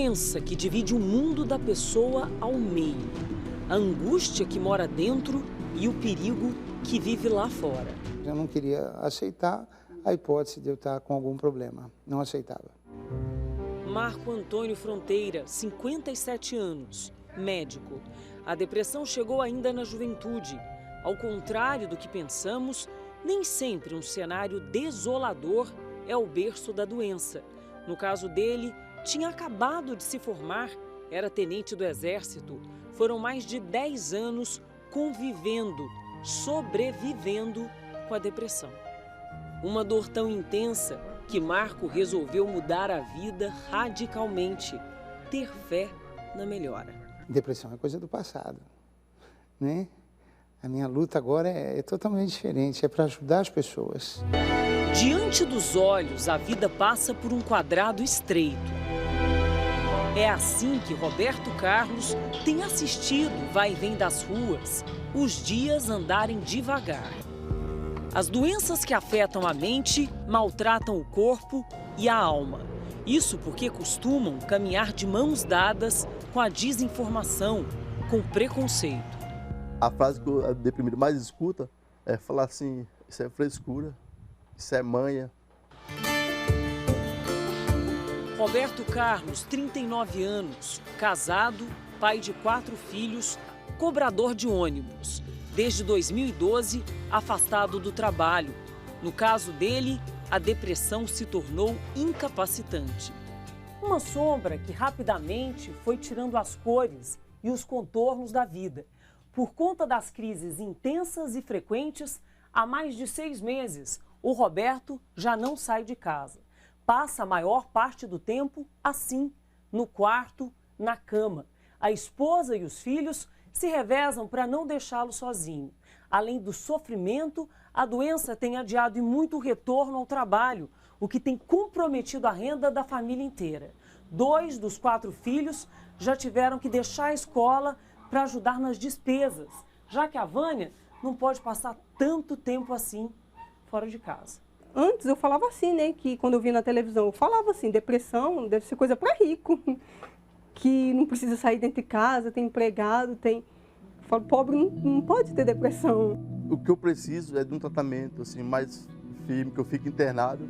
doença que divide o mundo da pessoa ao meio. A angústia que mora dentro e o perigo que vive lá fora. Eu não queria aceitar a hipótese de eu estar com algum problema. Não aceitava. Marco Antônio Fronteira, 57 anos, médico. A depressão chegou ainda na juventude. Ao contrário do que pensamos, nem sempre um cenário desolador é o berço da doença. No caso dele, tinha acabado de se formar, era tenente do Exército. Foram mais de 10 anos convivendo, sobrevivendo com a depressão. Uma dor tão intensa que Marco resolveu mudar a vida radicalmente, ter fé na melhora. Depressão é coisa do passado, né? A minha luta agora é totalmente diferente, é para ajudar as pessoas. Diante dos olhos, a vida passa por um quadrado estreito. É assim que Roberto Carlos tem assistido o vai e vem das ruas, os dias andarem devagar. As doenças que afetam a mente maltratam o corpo e a alma. Isso porque costumam caminhar de mãos dadas com a desinformação, com preconceito. A frase que o deprimido mais escuta é falar assim: isso é frescura, isso é manha. Roberto Carlos, 39 anos, casado, pai de 4 filhos, cobrador de ônibus. Desde 2012, afastado do trabalho. No caso dele, a depressão se tornou incapacitante. Uma sombra que rapidamente foi tirando as cores e os contornos da vida. Por conta das crises intensas e frequentes, há mais de 6 meses, o Roberto já não sai de casa. Passa a maior parte do tempo assim, no quarto, na cama. A esposa e os filhos se revezam para não deixá-lo sozinho. Além do sofrimento, a doença tem adiado e muito o retorno ao trabalho, o que tem comprometido a renda da família inteira. 2 dos 4 filhos já tiveram que deixar a escola para ajudar nas despesas, já que a Vânia não pode passar tanto tempo assim fora de casa. Antes eu falava assim, né, que quando eu via na televisão, eu falava assim, depressão deve ser coisa para rico, que não precisa sair dentro de casa, tem empregado, tem... Eu falo, pobre não pode ter depressão. O que eu preciso é de um tratamento assim, mais firme, que eu fique internado,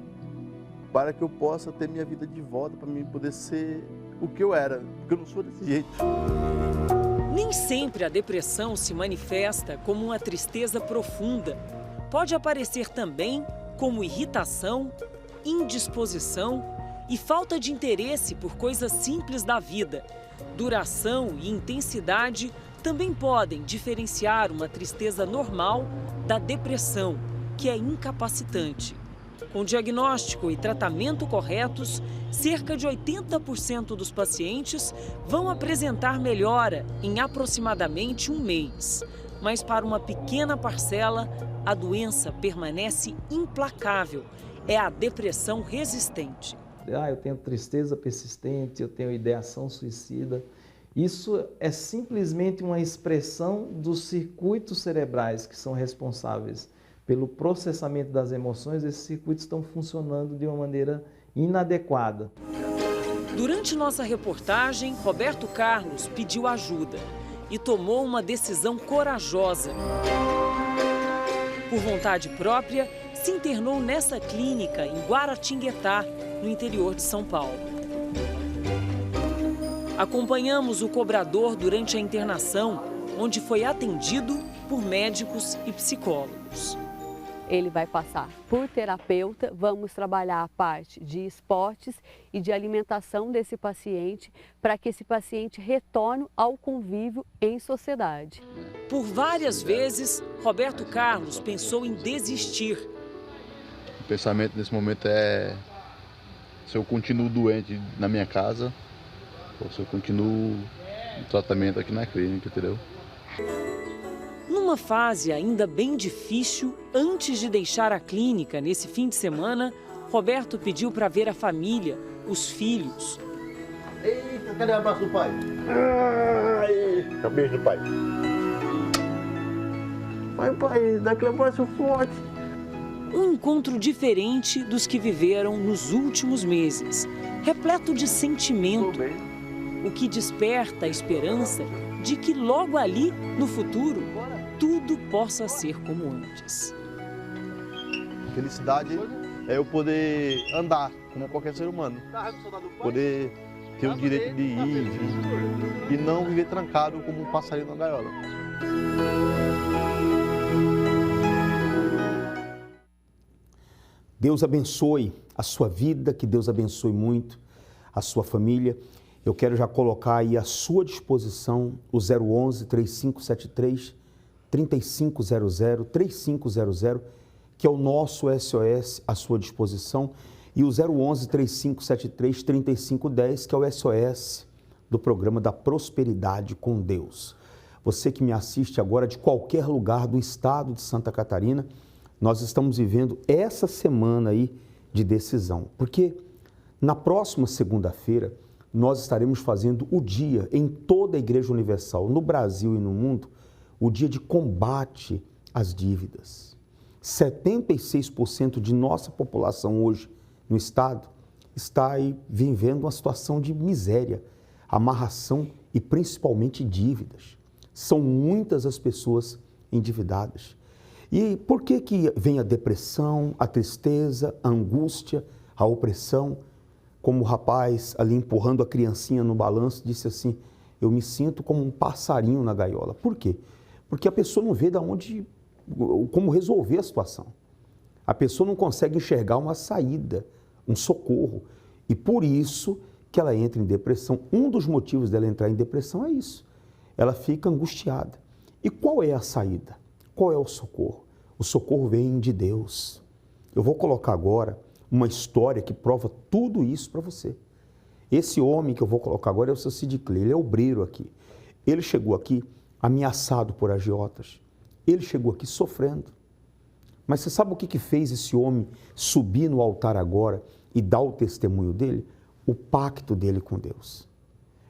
para que eu possa ter minha vida de volta, para mim poder ser o que eu era, porque eu não sou desse jeito. Nem sempre a depressão se manifesta como uma tristeza profunda. Pode aparecer também como irritação, indisposição e falta de interesse por coisas simples da vida. Duração e intensidade também podem diferenciar uma tristeza normal da depressão, que é incapacitante. Com diagnóstico e tratamento corretos, cerca de 80% dos pacientes vão apresentar melhora em aproximadamente 1 mês. Mas para uma pequena parcela, a doença permanece implacável. É a depressão resistente. Eu tenho tristeza persistente, eu tenho ideação suicida. Isso é simplesmente uma expressão dos circuitos cerebrais que são responsáveis pelo processamento das emoções. Esses circuitos estão funcionando de uma maneira inadequada. Durante nossa reportagem, Roberto Carlos pediu ajuda e tomou uma decisão corajosa. Por vontade própria, se internou nessa clínica em Guaratinguetá, no interior de São Paulo. Acompanhamos o cobrador durante a internação, onde foi atendido por médicos e psicólogos. Ele vai passar por terapeuta, vamos trabalhar a parte de esportes e de alimentação desse paciente para que esse paciente retorne ao convívio em sociedade. Por várias vezes, Roberto Carlos pensou em desistir. O pensamento nesse momento é se eu continuo doente na minha casa ou se eu continuo o tratamento aqui na clínica, entendeu? Numa fase ainda bem difícil, antes de deixar a clínica nesse fim de semana, Roberto pediu para ver a família, os filhos. Eita, cadê o abraço do pai? É o beijo do pai. Pai, dá aquele abraço forte. Um encontro diferente dos que viveram nos últimos meses, repleto de sentimento, o que desperta a esperança de que logo ali, no futuro, tudo possa ser como antes. Felicidade é eu poder andar como qualquer ser humano, poder ter o direito de ir e vir, e não viver trancado como um passarinho na gaiola. Deus abençoe a sua vida, que Deus abençoe muito a sua família. Eu quero já colocar aí à sua disposição o 011 3573 3500 3500, que é o nosso SOS à sua disposição, e o 011 3573 3510, que é o SOS do programa da Prosperidade com Deus. Você que me assiste agora de qualquer lugar do estado de Santa Catarina, nós estamos vivendo essa semana aí de decisão, porque na próxima segunda-feira nós estaremos fazendo o dia em toda a Igreja Universal, no Brasil e no mundo, o dia de combate às dívidas. 76% de nossa população hoje no estado está aí vivendo uma situação de miséria, amarração e principalmente dívidas. São muitas as pessoas endividadas. E por que vem a depressão, a tristeza, a angústia, a opressão? Como o rapaz ali empurrando a criancinha no balanço disse assim, eu me sinto como um passarinho na gaiola. Por quê? Porque a pessoa não vê como resolver a situação. A pessoa não consegue enxergar uma saída, um socorro. E por isso que ela entra em depressão. Um dos motivos dela entrar em depressão é isso. Ela fica angustiada. E qual é a saída? Qual é o socorro? O socorro vem de Deus. Eu vou colocar agora uma história que prova tudo isso para você. Esse homem que eu vou colocar agora é o seu Cid Clay, ele é obreiro aqui. Ele chegou aqui ameaçado por agiotas. Ele chegou aqui sofrendo. Mas você sabe o que fez esse homem subir no altar agora e dar o testemunho dele? O pacto dele com Deus.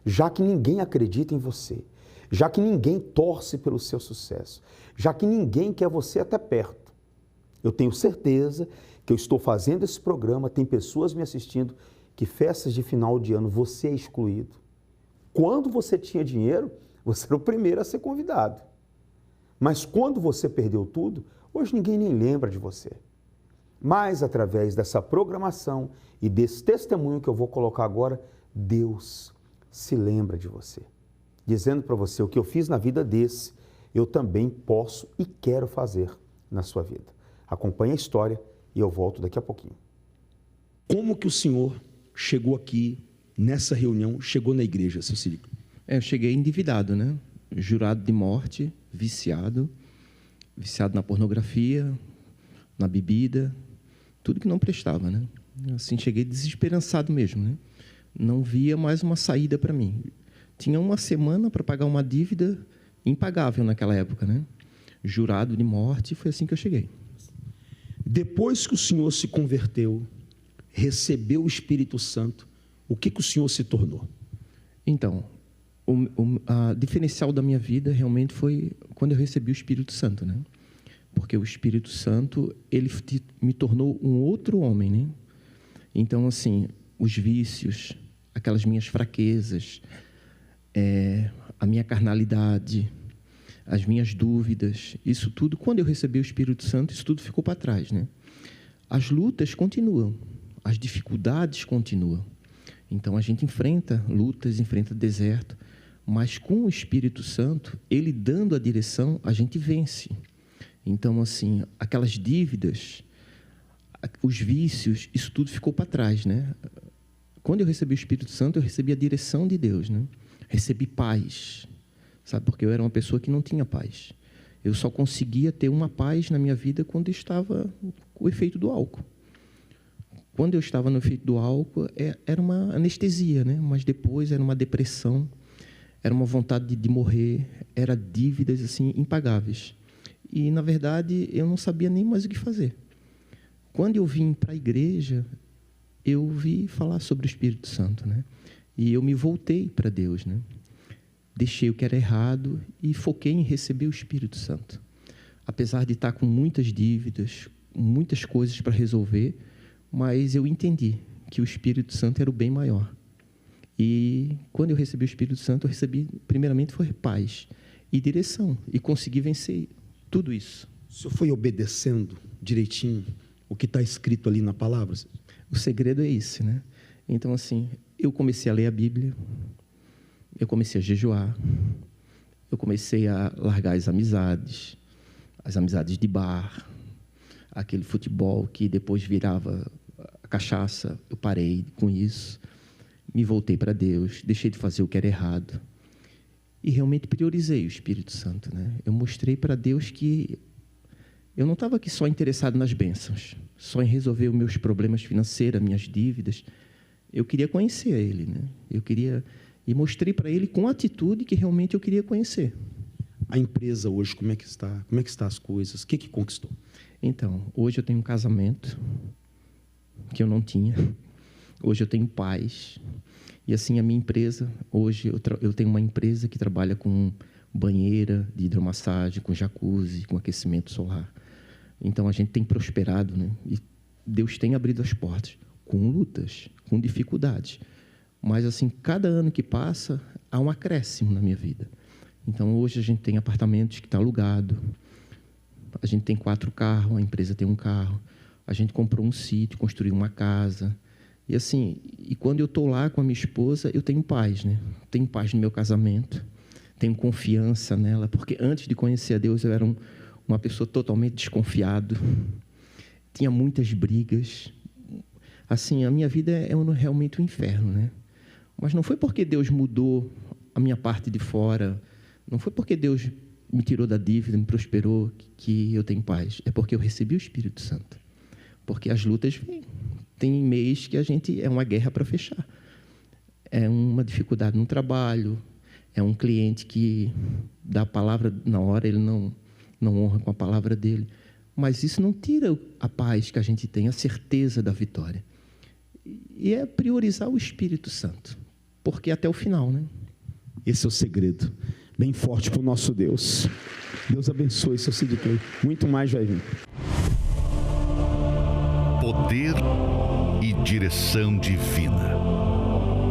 Já que ninguém acredita em você, já que ninguém torce pelo seu sucesso, já que ninguém quer você até perto, eu tenho certeza que eu estou fazendo esse programa, tem pessoas me assistindo, que festas de final de ano você é excluído. Quando você tinha dinheiro, você era o primeiro a ser convidado. Mas quando você perdeu tudo, hoje ninguém nem lembra de você. Mas através dessa programação e desse testemunho que eu vou colocar agora, Deus se lembra de você. Dizendo para você, o que eu fiz na vida desse, eu também posso e quero fazer na sua vida. Acompanhe a história e eu volto daqui a pouquinho. Como que o senhor chegou aqui, nessa reunião, chegou na igreja, seu Cid? Eu cheguei endividado, né? Jurado de morte, viciado na pornografia, na bebida, tudo que não prestava, né? Assim, cheguei desesperançado mesmo, né? Não via mais uma saída para mim. Tinha uma semana para pagar uma dívida impagável naquela época, né? Jurado de morte, foi assim que eu cheguei. Depois que o senhor se converteu, recebeu o Espírito Santo, o que o senhor se tornou? Então, a diferencial da minha vida realmente foi quando eu recebi o Espírito Santo, né? Porque o Espírito Santo, ele me tornou um outro homem, né? Então, assim, os vícios, aquelas minhas fraquezas, a minha carnalidade, as minhas dúvidas, isso tudo, quando eu recebi o Espírito Santo, isso tudo ficou para trás, né? As lutas continuam, as dificuldades continuam. Então, a gente enfrenta lutas, enfrenta deserto, mas com o Espírito Santo, ele dando a direção, a gente vence. Então, assim, aquelas dívidas, os vícios, isso tudo ficou para trás, né? Quando eu recebi o Espírito Santo, eu recebi a direção de Deus, né? Recebi paz, sabe? Porque eu era uma pessoa que não tinha paz. Eu só conseguia ter uma paz na minha vida quando eu estava com o efeito do álcool. Quando eu estava no efeito do álcool, era uma anestesia, né? Mas depois era uma depressão, era uma vontade de morrer, era dívidas assim impagáveis. E, na verdade, eu não sabia nem mais o que fazer. Quando eu vim para a igreja, eu ouvi falar sobre o Espírito Santo, né? E eu me voltei para Deus, né? Deixei o que era errado e foquei em receber o Espírito Santo. Apesar de estar com muitas dívidas, muitas coisas para resolver, mas eu entendi que o Espírito Santo era o bem maior. E quando eu recebi o Espírito Santo, eu recebi, primeiramente, foi paz e direção. E consegui vencer tudo isso. O senhor foi obedecendo direitinho o que está escrito ali na palavra? O segredo é esse, né? Então, assim, eu comecei a ler a Bíblia, eu comecei a jejuar, eu comecei a largar as amizades de bar, aquele futebol que depois virava a cachaça. Eu parei com isso, me voltei para Deus, deixei de fazer o que era errado e realmente priorizei o Espírito Santo, né? Eu mostrei para Deus que eu não estava aqui só interessado nas bênçãos, só em resolver os meus problemas financeiros, minhas dívidas. Eu queria conhecer Ele, né? E mostrei para Ele com atitude que realmente eu queria conhecer. A empresa hoje, como é que está? Como é que estão as coisas? O que conquistou? Então, hoje eu tenho um casamento que eu não tinha. Hoje eu tenho paz. E assim, a minha empresa, hoje eu tenho uma empresa que trabalha com banheira de hidromassagem, com jacuzzi, com aquecimento solar. Então, a gente tem prosperado, né? E Deus tem abrido as portas, com lutas, com dificuldades. Mas, assim, cada ano que passa, há um acréscimo na minha vida. Então, hoje a gente tem apartamentos que estão alugados, a gente tem 4 carros, a empresa tem um carro, a gente comprou um sítio, construiu uma casa. E, assim, quando eu estou lá com a minha esposa, eu tenho paz, né? Tenho paz no meu casamento, tenho confiança nela, porque antes de conhecer a Deus, eu era uma pessoa totalmente desconfiado, tinha muitas brigas. Assim, a minha vida é realmente um inferno, né? Mas não foi porque Deus mudou a minha parte de fora, não foi porque Deus me tirou da dívida, me prosperou, que eu tenho paz. É porque eu recebi o Espírito Santo. Porque as lutas vêm. Tem mês que é uma guerra para fechar. É uma dificuldade no trabalho, é um cliente que dá a palavra na hora, ele não honra com a palavra dele. Mas isso não tira a paz que a gente tem, a certeza da vitória. E é priorizar o Espírito Santo. Porque até o final, né? Esse é o segredo. Bem forte para o nosso Deus. Deus abençoe seu Sid Clay. Muito mais vai vir. Poder e direção divina.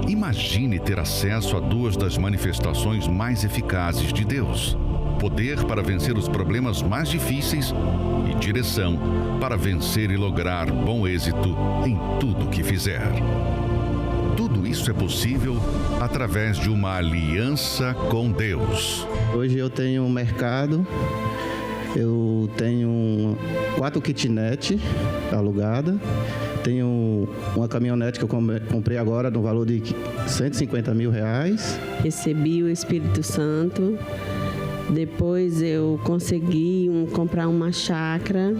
Imagine ter acesso a 2 das manifestações mais eficazes de Deus. Poder para vencer os problemas mais difíceis e direção para vencer e lograr bom êxito em tudo que fizer. Tudo isso é possível através de uma aliança com Deus. Hoje eu tenho um mercado, eu tenho 4 kitnets alugadas, tenho uma caminhonete que eu comprei agora no valor de R$150 mil. Recebi o Espírito Santo, depois eu consegui comprar uma chácara.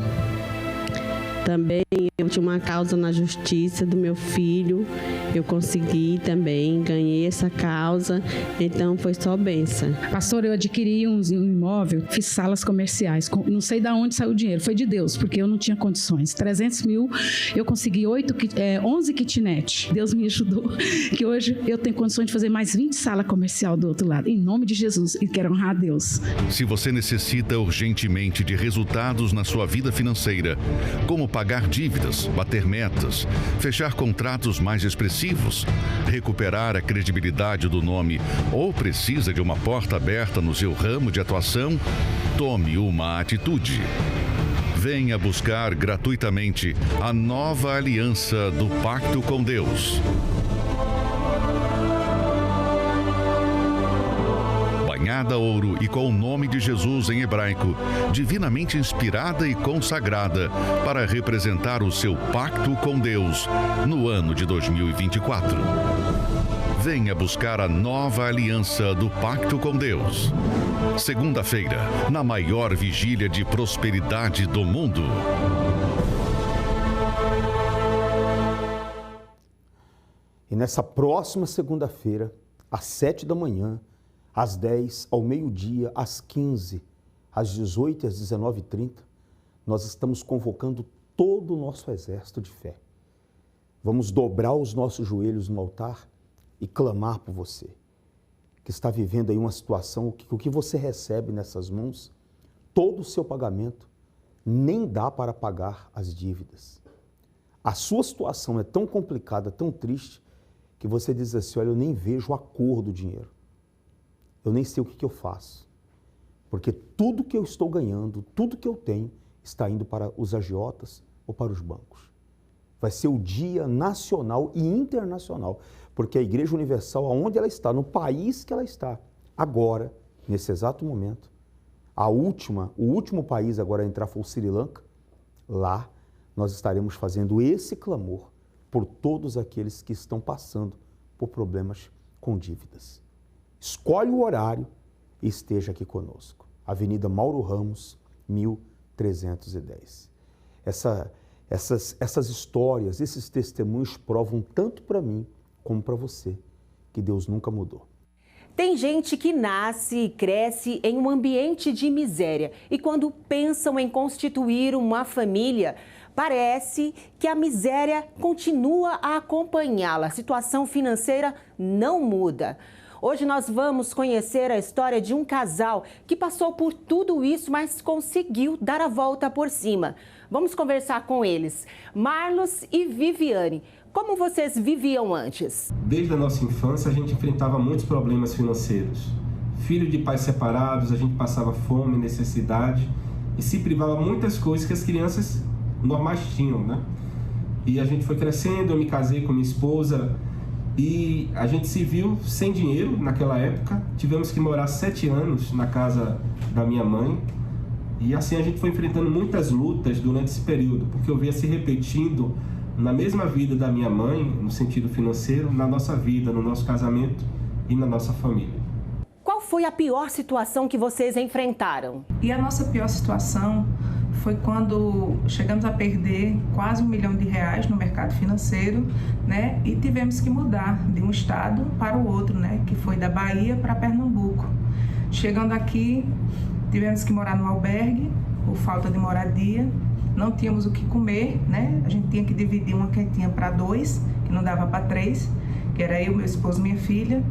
Também eu tinha uma causa na justiça do meu filho, eu consegui também, ganhei essa causa, então foi só bênção. Pastor, eu adquiri um imóvel, fiz salas comerciais, não sei de onde saiu o dinheiro, foi de Deus, porque eu não tinha condições. 300 mil, eu consegui 11 kitnet. Deus me ajudou, que hoje eu tenho condições de fazer mais 20 salas comerciais do outro lado, em nome de Jesus, e quero honrar a Deus. Se você necessita urgentemente de resultados na sua vida financeira, como pagar dívidas, bater metas, fechar contratos mais expressivos, recuperar a credibilidade do nome ou precisa de uma porta aberta no seu ramo de atuação, tome uma atitude. Venha buscar gratuitamente a nova aliança do Pacto com Deus. Banhada a ouro e com o nome de Jesus em hebraico, divinamente inspirada e consagrada para representar o seu pacto com Deus no ano de 2024. Venha buscar a nova aliança do Pacto com Deus. Segunda-feira, na maior vigília de prosperidade do mundo. E nessa próxima segunda-feira, às 7 da manhã, às 10, ao meio-dia, às 15, às 18 e às 19h30, nós estamos convocando todo o nosso exército de fé. Vamos dobrar os nossos joelhos no altar e clamar por você, que está vivendo aí uma situação, o que você recebe nessas mãos, todo o seu pagamento, nem dá para pagar as dívidas. A sua situação é tão complicada, tão triste, que você diz assim, olha, eu nem vejo a cor do dinheiro. Eu nem sei o que eu faço. Porque tudo que eu estou ganhando, tudo que eu tenho, está indo para os agiotas ou para os bancos. Vai ser o dia nacional e internacional, porque a Igreja Universal, onde ela está, no país que ela está, agora, nesse exato momento, o último país agora a entrar foi o Sri Lanka, lá nós estaremos fazendo esse clamor por todos aqueles que estão passando por problemas com dívidas. Escolhe o horário e esteja aqui conosco. Avenida Mauro Ramos, 1310. Essas histórias, esses testemunhos provam tanto para mim como para você que Deus nunca mudou. Tem gente que nasce e cresce em um ambiente de miséria e quando pensam em constituir uma família, parece que a miséria continua a acompanhá-la. A situação financeira não muda. Hoje nós vamos conhecer a história de um casal que passou por tudo isso, mas conseguiu dar a volta por cima. Vamos conversar com eles. Marlos e Viviane, como vocês viviam antes? Desde a nossa infância a gente enfrentava muitos problemas financeiros. Filho de pais separados, a gente passava fome, necessidade e se privava muitas coisas que as crianças normais tinham, né? E a gente foi crescendo, eu me casei com minha esposa e a gente se viu sem dinheiro naquela época. Tivemos que morar 7 anos na casa da minha mãe e assim a gente foi enfrentando muitas lutas durante esse período, porque eu via se repetindo na mesma vida da minha mãe, no sentido financeiro, na nossa vida, no nosso casamento e na nossa família. Qual foi a pior situação que vocês enfrentaram? E a nossa pior situação foi quando chegamos a perder quase R$1 milhão no mercado financeiro, né? E tivemos que mudar de um estado para o outro, né? Que foi da Bahia para Pernambuco. Chegando aqui, tivemos que morar no albergue por falta de moradia. Não tínhamos o que comer, né? A gente tinha que dividir uma quentinha para 2, que não dava para 3, que era eu, meu esposo e minha filha.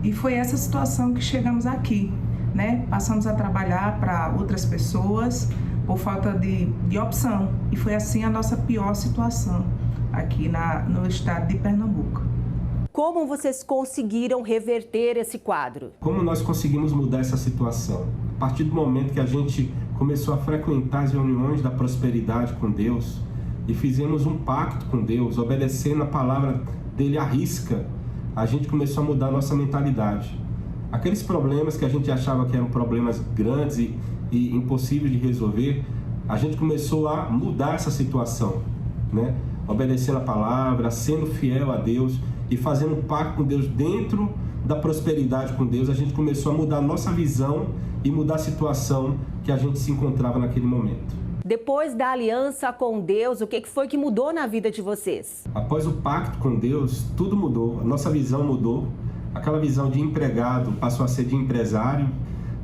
E foi essa situação que chegamos aqui, né? Passamos a trabalhar para outras pessoas por falta de opção. E foi assim a nossa pior situação aqui no estado de Pernambuco. Como vocês conseguiram reverter esse quadro? Como nós conseguimos mudar essa situação? A partir do momento que a gente começou a frequentar as reuniões da prosperidade com Deus e fizemos um pacto com Deus, obedecendo a palavra dele à risca, a gente começou a mudar a nossa mentalidade. Aqueles problemas que a gente achava que eram problemas grandes e impossíveis de resolver, a gente começou a mudar essa situação, né? Obedecendo a palavra, sendo fiel a Deus e fazendo um pacto com Deus dentro da prosperidade com Deus, a gente começou a mudar a nossa visão e mudar a situação que a gente se encontrava naquele momento. Depois da aliança com Deus, o que foi que mudou na vida de vocês? Após o pacto com Deus, tudo mudou. A nossa visão mudou. Aquela visão de empregado passou a ser de empresário.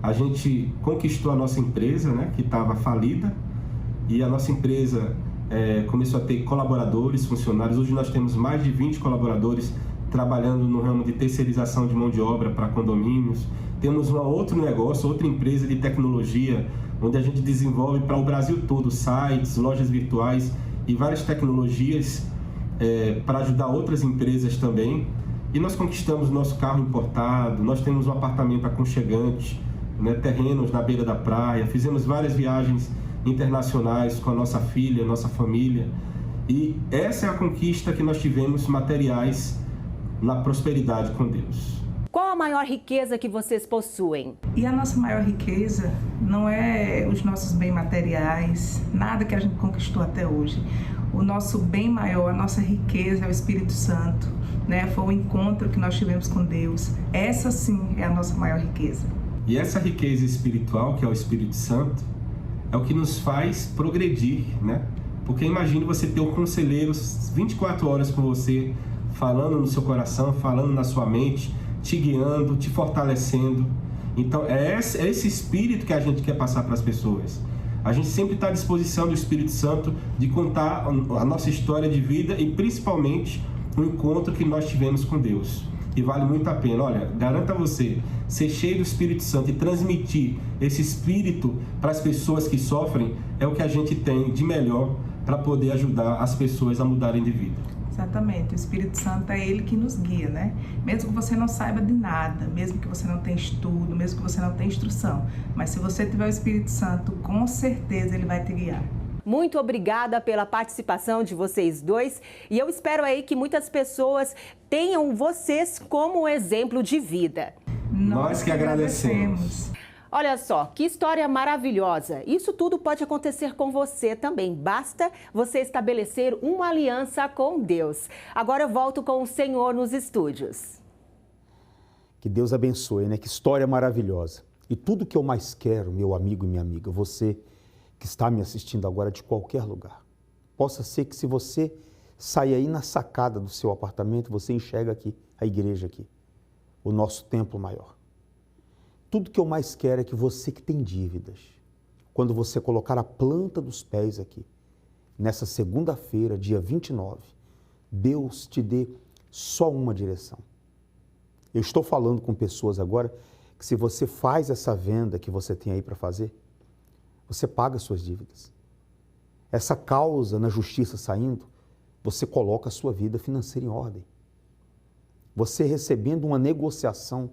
A gente conquistou a nossa empresa, né, que estava falida. E a nossa empresa começou a ter colaboradores, funcionários. Hoje nós temos mais de 20 colaboradores trabalhando no ramo de terceirização de mão de obra para condomínios. Temos outro negócio, outra empresa de tecnologia, onde a gente desenvolve para o Brasil todo sites, lojas virtuais e várias tecnologias para ajudar outras empresas também. E nós conquistamos nosso carro importado, nós temos um apartamento aconchegante, né, terrenos na beira da praia, fizemos várias viagens internacionais com a nossa filha, nossa família. E essa é a conquista que nós tivemos materiais na prosperidade com Deus. Qual a maior riqueza que vocês possuem? E a nossa maior riqueza não é os nossos bens materiais, nada que a gente conquistou até hoje. O nosso bem maior, a nossa riqueza é o Espírito Santo, né? Foi o encontro que nós tivemos com Deus. Essa sim é a nossa maior riqueza. E essa riqueza espiritual, que é o Espírito Santo, é o que nos faz progredir, né? Porque imagine você ter um conselheiro 24 horas com você, falando no seu coração, falando na sua mente, te guiando, te fortalecendo. Então é esse espírito que a gente quer passar para as pessoas. A gente sempre está à disposição do Espírito Santo de contar a nossa história de vida e principalmente o encontro que nós tivemos com Deus. E vale muito a pena. Olha, garanta você ser cheio do Espírito Santo e transmitir esse espírito para as pessoas que sofrem é o que a gente tem de melhor para poder ajudar as pessoas a mudarem de vida. Exatamente, o Espírito Santo é ele que nos guia, né? Mesmo que você não saiba de nada, mesmo que você não tenha estudo, mesmo que você não tenha instrução, mas se você tiver o Espírito Santo, com certeza ele vai te guiar. Muito obrigada pela participação de vocês dois e eu espero aí que muitas pessoas tenham vocês como exemplo de vida. Nós que agradecemos. Olha só, que história maravilhosa. Isso tudo pode acontecer com você também. Basta você estabelecer uma aliança com Deus. Agora eu volto com o Senhor nos estúdios. Que Deus abençoe, né? Que história maravilhosa. E tudo que eu mais quero, meu amigo e minha amiga, você que está me assistindo agora de qualquer lugar, possa ser que se você sair aí na sacada do seu apartamento, você enxerga aqui, a igreja aqui, o nosso templo maior. Tudo que eu mais quero é que você que tem dívidas, quando você colocar a planta dos pés aqui, nessa segunda-feira, dia 29, Deus te dê só uma direção. Eu estou falando com pessoas agora que se você faz essa venda que você tem aí para fazer, você paga suas dívidas. Essa causa na justiça saindo, você coloca a sua vida financeira em ordem. Você recebendo uma negociação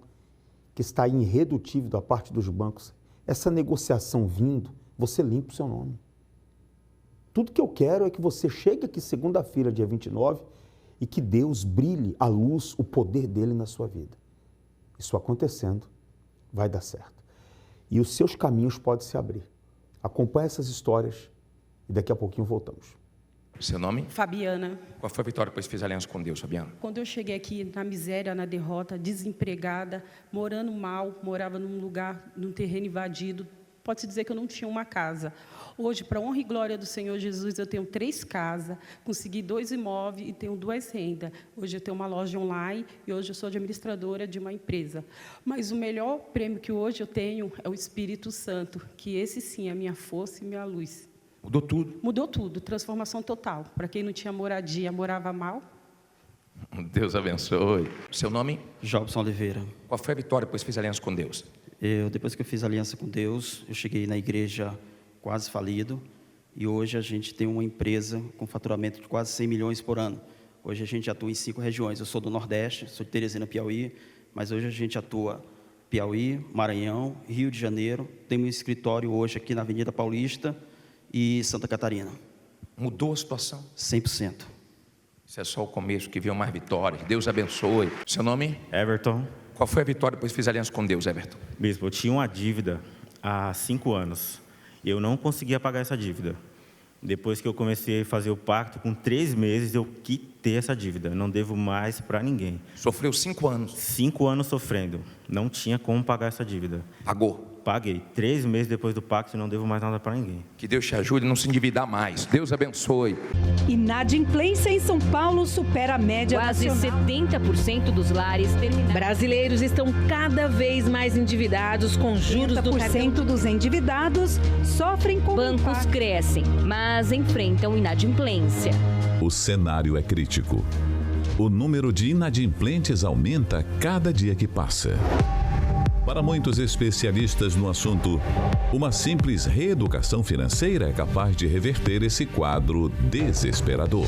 que está irredutível da parte dos bancos, essa negociação vindo, você limpa o seu nome. Tudo que eu quero é que você chegue aqui segunda-feira, dia 29, e que Deus brilhe a luz, o poder dele na sua vida. Isso acontecendo, vai dar certo. E os seus caminhos podem se abrir. Acompanhe essas histórias e daqui a pouquinho voltamos. Seu nome? Fabiana. Qual foi a vitória depois que fez aliança com Deus, Fabiana? Quando eu cheguei aqui na miséria, na derrota, desempregada, morando mal, morava num lugar, num terreno invadido, pode-se dizer que eu não tinha uma casa. Hoje, para a honra e glória do Senhor Jesus, eu tenho 3 casas, consegui 2 imóveis e tenho 2 rendas. Hoje eu tenho uma loja online e hoje eu sou administradora de uma empresa. Mas o melhor prêmio que hoje eu tenho é o Espírito Santo, que esse sim é a minha força e minha luz. Mudou tudo? Mudou tudo, transformação total. Para quem não tinha moradia, morava mal. Deus abençoe. Seu nome? Jobson Oliveira. Qual foi a vitória depois que fez aliança com Deus? Depois que eu fiz aliança com Deus, eu cheguei na igreja quase falido e hoje a gente tem uma empresa com faturamento de quase 100 milhões por ano. Hoje a gente atua em 5 regiões. Eu sou do Nordeste, sou de Teresina, Piauí, mas hoje a gente atua Piauí, Maranhão, Rio de Janeiro. Temos um escritório hoje aqui na Avenida Paulista e Santa Catarina. Mudou a situação? 100%. Isso é só o começo, que veio mais vitórias. Deus abençoe. Seu nome? Everton. Qual foi a vitória depois que fez aliança com Deus, Everton? Bispo, eu tinha uma dívida há 5 anos. E eu não conseguia pagar essa dívida. Depois que eu comecei a fazer o pacto, com 3 meses eu quitei essa dívida. Eu não devo mais para ninguém. Sofreu 5 anos? 5 anos sofrendo. Não tinha como pagar essa dívida. Pagou? Paguei. 3 meses depois do pacto, não devo mais nada para ninguém. Que Deus te ajude a não se endividar mais. Deus abençoe. Inadimplência em São Paulo supera a média nacional. Quase 70% dos lares terminaram. Brasileiros estão cada vez mais endividados com juros do cartão. 70% dos endividados sofrem com bancos crescem, mas enfrentam inadimplência. O cenário é crítico. O número de inadimplentes aumenta cada dia que passa. Para muitos especialistas no assunto, uma simples reeducação financeira é capaz de reverter esse quadro desesperador.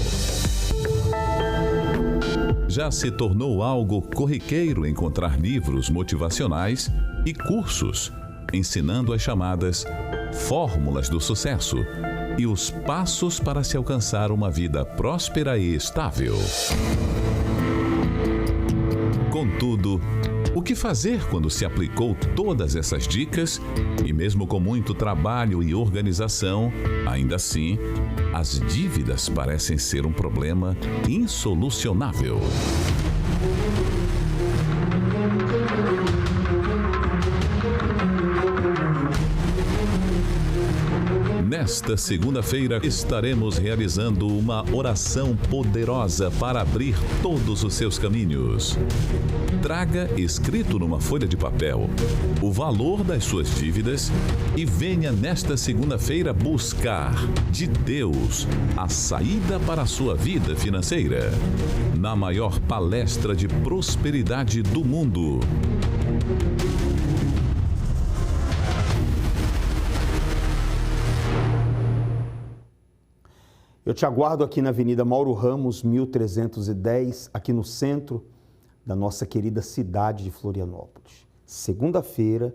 Já se tornou algo corriqueiro encontrar livros motivacionais e cursos ensinando as chamadas fórmulas do sucesso e os passos para se alcançar uma vida próspera e estável. Contudo, o que fazer quando se aplicou todas essas dicas e mesmo com muito trabalho e organização, ainda assim, as dívidas parecem ser um problema insolucionável? Nesta segunda-feira, estaremos realizando uma oração poderosa para abrir todos os seus caminhos. Traga, escrito numa folha de papel, o valor das suas dívidas e venha nesta segunda-feira buscar de Deus a saída para a sua vida financeira, na maior palestra de prosperidade do mundo. Eu te aguardo aqui na Avenida Mauro Ramos, 1310, aqui no centro da nossa querida cidade de Florianópolis. Segunda-feira,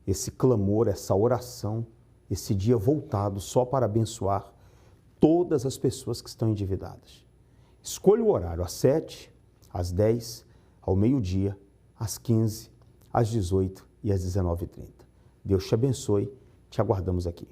esse clamor, essa oração, esse dia voltado só para abençoar todas as pessoas que estão endividadas. Escolha o horário às 7, às 10, ao meio-dia, às 15, às 18 e às 19h30. Deus te abençoe, te aguardamos aqui.